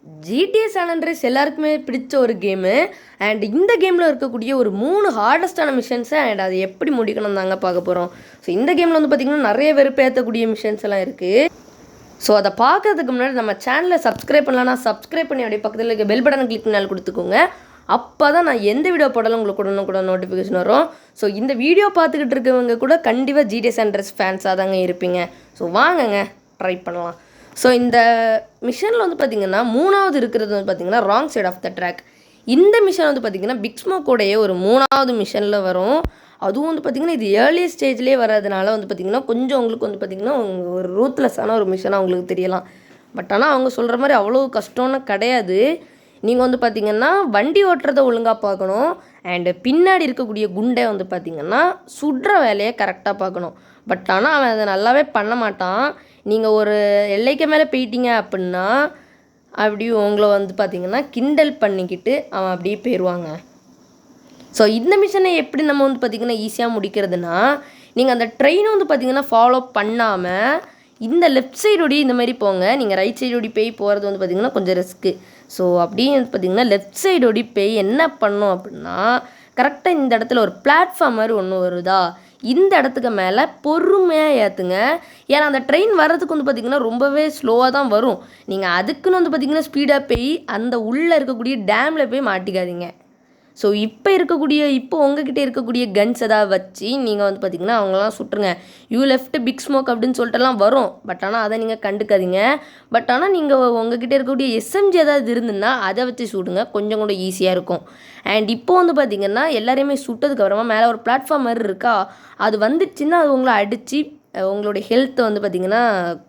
GTA San Andreas எல்லாருக்குமே பிடிச்ச ஒரு கேமு. அண்ட் இந்த கேமில் இருக்கக்கூடிய ஒரு 3 ஹார்டஸ்டான மிஷன்ஸை அண்ட் அதை எப்படி முடிக்கணும் தாங்க பார்க்க போகிறோம். ஸோ இந்த கேமில் வந்து பார்த்திங்கன்னா நிறைய வெறுப்பேற்றக்கூடிய மிஷன்ஸ் எல்லாம் இருக்குது. ஸோ அதை பார்க்கறதுக்கு முன்னாடி நம்ம சேனலை சப்ஸ்கிரைப் பண்ணலன்னா சப்ஸ்கிரைப் பண்ணி அப்படியே பக்கத்தில் இருக்க பெல் பட்டனை கிளிக் பண்ணால் கொடுத்துக்கோங்க. அப்போ தான் நான் எந்த வீடியோ போட்டாலும் உங்களுக்கு கூட நோட்டிஃபிகேஷன் வரும். ஸோ இந்த வீடியோ பார்த்துக்கிட்டு இருக்கவங்க கூட கண்டிப்பாக GTA San Andreas ஃபேன்ஸாக தாங்க இருப்பீங்க. ஸோ வாங்கங்க ட்ரை பண்ணலாம். ஸோ இந்த மிஷனில் வந்து பார்த்திங்கன்னா 3வது இருக்கிறது வந்து பார்த்திங்கன்னா wrong side of the track. இந்த மிஷன் வந்து பார்த்திங்கன்னா பிக் ஸ்மோக்கோடைய ஒரு 3வது மிஷனில் வரும். அதுவும் வந்து பார்த்திங்கன்னா இது ஏர்லி ஸ்டேஜ்லேயே வர்றதுனால வந்து பார்த்திங்கன்னா கொஞ்சம் உங்களுக்கு வந்து பார்த்திங்கன்னா ஒரு ரூத்லெஸ்ஸான ஒரு மிஷனாக உங்களுக்கு தெரியலாம். பட் ஆனால் அவங்க சொல்கிற மாதிரி அவ்வளோ கஷ்டம்னு கிடையாது. நீங்கள் வந்து பார்த்திங்கன்னா வண்டி ஓட்டுறதை ஒழுங்காக பார்க்கணும். அண்டு பின்னாடி இருக்கக்கூடிய குண்டை வந்து பார்த்திங்கன்னா சுடுற வேலையை கரெக்டாக பார்க்கணும். பட் ஆனால் அவன் அதை நல்லாவே பண்ண மாட்டான். நீங்கள் ஒரு எல்லைக்கு மேலே போயிட்டீங்க அப்படின்னா அப்படி உங்களை வந்து பார்த்திங்கன்னா கிண்டல் பண்ணிக்கிட்டு அவன் அப்படியே போயிடுவாங்க. ஸோ இந்த மிஷனை எப்படி நம்ம வந்து பார்த்திங்கன்னா ஈஸியாக முடிக்கிறதுனா, நீங்கள் அந்த ட்ரெயினை வந்து பார்த்திங்கன்னா ஃபாலோ பண்ணாமல் இந்த லெஃப்ட் சைடோடி இந்த மாதிரி போங்க. நீங்கள் ரைட் சைடோடி போகிறது வந்து பார்த்திங்கன்னா கொஞ்சம் ரிஸ்க்கு. ஸோ அப்படியே வந்து பார்த்திங்கன்னா லெஃப்ட் சைடோடி என்ன பண்ணோம் அப்படின்னா, கரெக்டாக இந்த இடத்துல ஒரு பிளாட்ஃபார்ம் மாதிரி ஒன்று வருதா, இந்த இடத்துக்கு மேலே பொறுமையாக ஏற்றுங்க. ஏன்னா அந்த ட்ரெயின் வர்றதுக்கு வந்து பார்த்திங்கன்னா ரொம்பவே ஸ்லோவாக தான் வரும். நீங்கள் அதுக்குன்னு வந்து பார்த்திங்கன்னா ஸ்பீடாக அந்த உள்ளே இருக்கக்கூடிய டேமில் மாட்டிக்காதீங்க. ஸோ இப்போ உங்ககிட்ட இருக்கக்கூடிய கன்ஸ் எதாவது வச்சு நீங்கள் வந்து பார்த்திங்கன்னா அவங்களாம் சுட்டுருங்க. யூ லெஃப்ட் பிக் ஸ்மோக் அப்படின்னு சொல்லிட்டுலாம் வரும். பட் ஆனால் அதை நீங்கள் கண்டுக்காதீங்க. பட் ஆனால் நீங்கள் உங்ககிட்ட இருக்கக்கூடிய எஸ்எம்ஜி ஏதாவது இருந்துன்னா அதை வச்சு சுடுங்க, கொஞ்சம் கூட ஈஸியாக இருக்கும். அண்ட் இப்போ வந்து பார்த்திங்கன்னா எல்லாரையுமே சுட்டதுக்கு அப்புறமா மேலே ஒரு பிளாட்ஃபார்ம் மாதிரி இருக்கா, அது வந்துடுச்சுன்னா அது உங்களை அடித்து உங்களுடைய ஹெல்த்தை வந்து பார்த்திங்கன்னா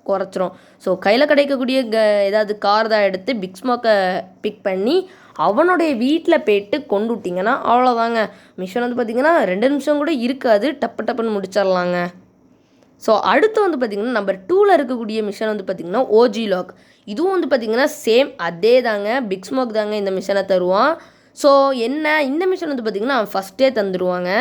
குறைச்சிரும். ஸோ கையில் கிடைக்கக்கூடிய ஏதாவது கார் தான் எடுத்து பிக் ஸ்மோக்கை பிக் பண்ணி அவனுடைய வீட்டில் போய்ட்டு கொண்டு விட்டிங்கன்னா அவ்வளோதாங்க. மிஷன் வந்து பார்த்திங்கன்னா 2 நிமிஷம் கூட இருக்காது, டப்புன்னு முடிச்சிடலாங்க. ஸோ அடுத்து வந்து பார்த்திங்கன்னா நம்பர் 2ல் இருக்கக்கூடிய மிஷன் வந்து பார்த்திங்கன்னா ஓஜி லாக். இதுவும் வந்து பார்த்திங்கன்னா சேம் அதே தாங்க, பிக் ஸ்மோக் தாங்க இந்த மிஷனை தருவான். ஸோ இந்த மிஷன் வந்து பார்த்திங்கன்னா அவன் ஃபஸ்ட்டே தந்துடுவாங்க.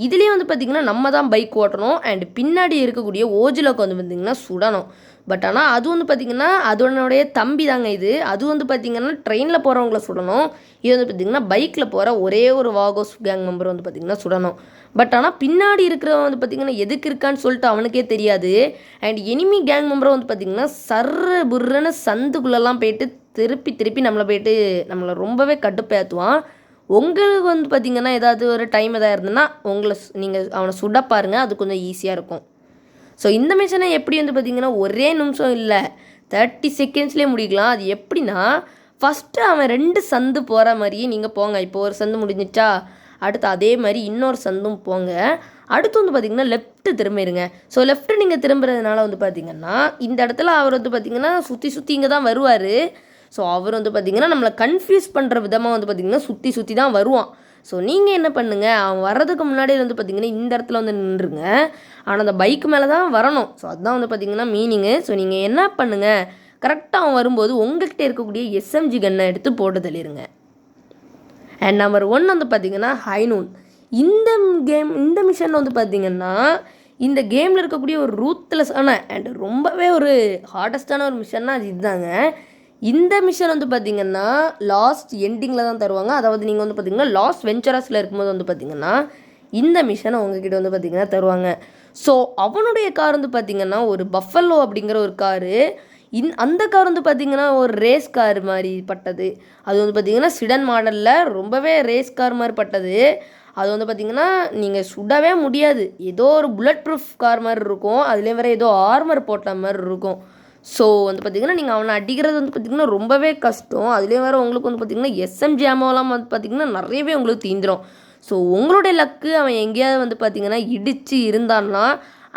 இதுலேயே வந்து பார்த்திங்கன்னா நம்ம தான் பைக் ஓட்டணும். அண்ட் பின்னாடி இருக்கக்கூடிய ஓஜி லாக் வந்து பார்த்திங்கன்னா சுடணும். பட் ஆனால் அது வந்து பார்த்திங்கன்னா அதனுடைய தம்பி தாங்க இது. அது வந்து பார்த்திங்கன்னா ட்ரெயினில் போகிறவங்கள சுடணும். இது வந்து பார்த்திங்கன்னா பைக்கில் போகிற ஒரே ஒரு வாகோஸ் கேங் மெம்பர் வந்து பார்த்திங்கன்னா சுடணும். பட் ஆனால் பின்னாடி இருக்கிறவன் வந்து பார்த்திங்கன்னா எதுக்கு இருக்கான்னு சொல்லிட்டு அவனுக்கே தெரியாது. அண்ட் எனிமி கேங் மெம்பரை வந்து பார்த்திங்கன்னா சர்ரு புர்ருன்னு சந்துக்குள்ளெல்லாம் திருப்பி நம்மளை ரொம்பவே கட்டுப்பேற்றுவான். உங்களுக்கு வந்து பார்த்திங்கன்னா ஏதாவது ஒரு டைம் எதாவது இருந்ததுன்னா நீங்கள் அவனை சுட பாருங்கள், அது கொஞ்சம் ஈஸியாக இருக்கும். ஸோ இந்த மிஷனை எப்படி வந்து பார்த்திங்கன்னா ஒரே நிமிஷம் இல்லை 30 செகண்ட்ஸ்லேயே முடிக்கலாம். அது எப்படின்னா, ஃபஸ்ட்டு அவன் 2 சந்து போகிற மாதிரியே நீங்கள் போங்க. இப்போ ஒரு சந்து முடிஞ்சிச்சா, அடுத்து அதே மாதிரி இன்னொரு சந்தும் போங்க. அடுத்து வந்து பார்த்திங்கன்னா லெஃப்ட்டு திரும்பிடுங்க. ஸோ லெஃப்ட்டு நீங்கள் திரும்புறதுனால வந்து பார்த்திங்கன்னா இந்த இடத்துல அவர் வந்து பார்த்திங்கன்னா சுற்றி இங்கே தான் வருவார். ஸோ அவர் வந்து பார்த்திங்கன்னா நம்மளை கன்ஃபியூஸ் பண்ணுற விதமாக வந்து பார்த்திங்கன்னா சுற்றி தான் வருவான். ஸோ நீங்கள் என்ன பண்ணுங்கள், அவன் வர்றதுக்கு முன்னாடியே வந்து பார்த்திங்கன்னா இந்த இடத்துல வந்து நின்றுங்க. ஆனால் அந்த பைக்கு மேலே தான் வரணும். ஸோ அதுதான் வந்து பார்த்திங்கன்னா மீனிங்கு. ஸோ நீங்கள் என்ன பண்ணுங்கள், கரெக்டாக அவன் வரும்போது உங்கள்கிட்ட இருக்கக்கூடிய எஸ்எம்ஜி கன்னை எடுத்து போட்டு தள்ளிடுங்க. அண்ட் நம்பர் 1 வந்து பார்த்திங்கன்னா ஹைனூன். இந்த மிஷன் வந்து பார்த்திங்கன்னா இந்த கேமில் இருக்கக்கூடிய ஒரு ரூத்லெஸ்ஸான அண்ட் ரொம்பவே ஒரு ஹார்டஸ்டான ஒரு மிஷன்னா அது இதுதாங்க. இந்த மிஷன் வந்து பார்த்திங்கன்னா லாஸ்ட் எண்டிங்கில் தான் தருவாங்க. அதாவது நீங்கள் வந்து பார்த்திங்கன்னா லாஸ்ட் வெஞ்சரஸில் இருக்கும்போது வந்து பார்த்திங்கன்னா இந்த மிஷனை உங்ககிட்ட வந்து பார்த்திங்கன்னா தருவாங்க. ஸோ அவனுடைய கார் வந்து பார்த்திங்கன்னா ஒரு பஃபல்லோ அப்படிங்கிற ஒரு காரு. அந்த கார் வந்து பார்த்திங்கன்னா ஒரு ரேஸ் கார் மாதிரி பட்டது. அது வந்து பார்த்திங்கன்னா சிடன் மாடலில் ரொம்பவே ரேஸ் கார் மாதிரி பட்டது. அது வந்து பார்த்திங்கன்னா நீங்கள் சுடவே முடியாது. ஏதோ ஒரு புல்லட் ப்ரூஃப் கார் மாதிரி இருக்கும். அதுலேயும் வேறு ஏதோ ஆர்மர் போட்ட மாதிரி இருக்கும். ஸோ வந்து பார்த்திங்கன்னா நீங்கள் அவனை அடிக்கிறது வந்து பார்த்திங்கன்னா ரொம்பவே கஷ்டம். அதுலேயும் வேறு உங்களுக்கு வந்து பார்த்திங்கன்னா எஸ்எம்ஜி ஆமோலாம் வந்து பார்த்திங்கன்னா நிறையவே உங்களுக்கு தீந்துடும். ஸோ உங்களுடைய லக்கு அவன் எங்கேயாவது வந்து பார்த்திங்கன்னா இடித்து இருந்தான்னா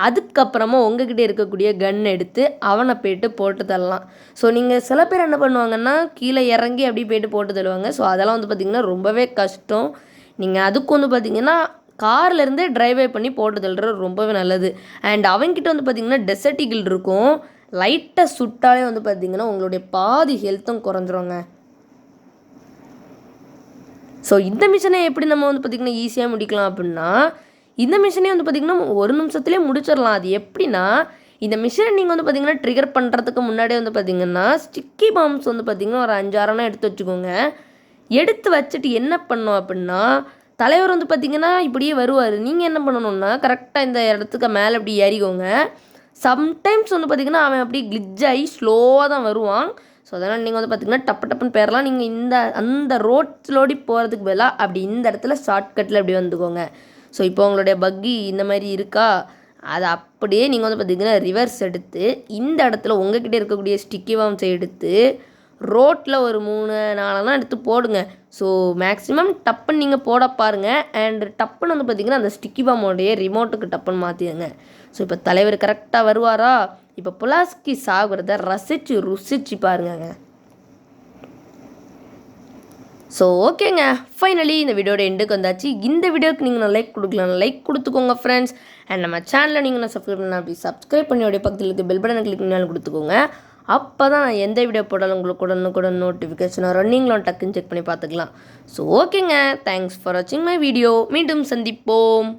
அதுக்கப்புறமா உங்ககிட்ட இருக்கக்கூடிய கன் எடுத்து அவனை போட்டு தரலாம். ஸோ நீங்கள் சில பேர் என்ன பண்ணுவாங்கன்னா கீழே இறங்கி அப்படி போட்டு தருவாங்க. ஸோ அதெல்லாம் வந்து பார்த்திங்கன்னா ரொம்பவே கஷ்டம். நீங்கள் அதுக்கு வந்து பார்த்திங்கன்னா கார்லேருந்தே ட்ரைவே பண்ணி போட்டு தள்ளுறது ரொம்பவே நல்லது. அண்ட் அவங்ககிட்ட வந்து பார்த்திங்கன்னா டெசர்ட் ஈகிள் இருக்கும். லைட்டாக சுட்டாலே வந்து பார்த்திங்கன்னா உங்களுடைய பாதி ஹெல்த்தும் குறைஞ்சிருங்க. ஸோ இந்த மிஷனை எப்படி நம்ம வந்து பார்த்திங்கன்னா ஈஸியாக முடிக்கலாம் அப்படின்னா, இந்த மிஷனே வந்து பார்த்திங்கன்னா 1 நிமிஷத்துலேயே முடிச்சிடலாம். அது எப்படின்னா, இந்த மிஷினை நீங்கள் வந்து பார்த்திங்கன்னா ட்ரிகர் பண்ணுறதுக்கு முன்னாடியே வந்து பார்த்திங்கன்னா ஸ்டிக்கி பாம்ஸ் வந்து பார்த்திங்கன்னா ஒரு 5-6 எடுத்து வச்சுக்கோங்க. எடுத்து வச்சுட்டு என்ன பண்ணோம் அப்படின்னா, தலைவர் வந்து பார்த்திங்கன்னா இப்படியே வருவார். நீங்கள் என்ன பண்ணணுன்னா கரெக்டாக இந்த இடத்துக்கு மேலே இப்படி ஏறிக்கோங்க. சம்டைம்ஸ் வந்து பார்த்திங்கன்னா அவன் அப்படியே கிளிட்ஜ் ஆகி ஸ்லோவாக தான் வருவான். ஸோ அதனால் நீங்கள் வந்து பார்த்திங்கன்னா டப்புன்னு பேரலாம். நீங்கள் அந்த ரோட்லோடி போகிறதுக்கு பதிலாக அப்படி இந்த இடத்துல ஷார்ட்கட்டில் அப்படி வந்துக்கோங்க. ஸோ இப்போ உங்களுடைய பக்கி இந்த மாதிரி இருக்கா, அதை அப்படியே நீங்கள் வந்து பார்த்திங்கன்னா ரிவர்ஸ் எடுத்து இந்த இடத்துல உங்கள்கிட்ட இருக்கக்கூடிய ஸ்டிக்கி பாம்ஸை எடுத்து ரோட்டில் ஒரு 3-4 எடுத்து போடுங்க. ஸோ மேக்ஸிமம் டப்புன்னு நீங்கள் போட பாருங்கள். அண்ட் டப்புன்னு வந்து பார்த்திங்கன்னா அந்த ஸ்டிக்கி பாமோடைய ரிமோட்டுக்கு டப்புன்னு மாற்றிடுங்க. ஸோ இப்போ தலைவர் கரெக்டாக வருவாரா, இப்போ புலாஸ்கி சாகுறத ருசிச்சு பாருங்க. ஸோ ஓகேங்க, ஃபைனலி இந்த வீடியோட எண்டுக்கு வந்தாச்சு. இந்த வீடியோக்கு நீங்கள் லைக் கொடுக்கலாம், லைக் கொடுத்துக்கோங்க ஃப்ரெண்ட்ஸ். அண்ட் நம்ம சேனலில் நீங்கள் நான் சப்ஸ்கிரைப் பண்ணால் அப்படி சப்ஸ்கிரைப் பண்ணியோடைய பக்கத்தில் இருக்க பெல் பட்டனை கிளிக் பண்ணாலும் கொடுத்துக்கோங்க. அப்போ தான் நான் எந்த வீடியோ போட்டாலும் உங்களுக்கு உடனுக்குடன் நோட்டிஃபிகேஷன் வரும். நீங்களும் டக்குன்னு செக் பண்ணி பார்த்துக்கலாம். ஸோ ஓகேங்க, தேங்க்ஸ் ஃபார் வாட்சிங் மை வீடியோ. மீண்டும் சந்திப்போம்.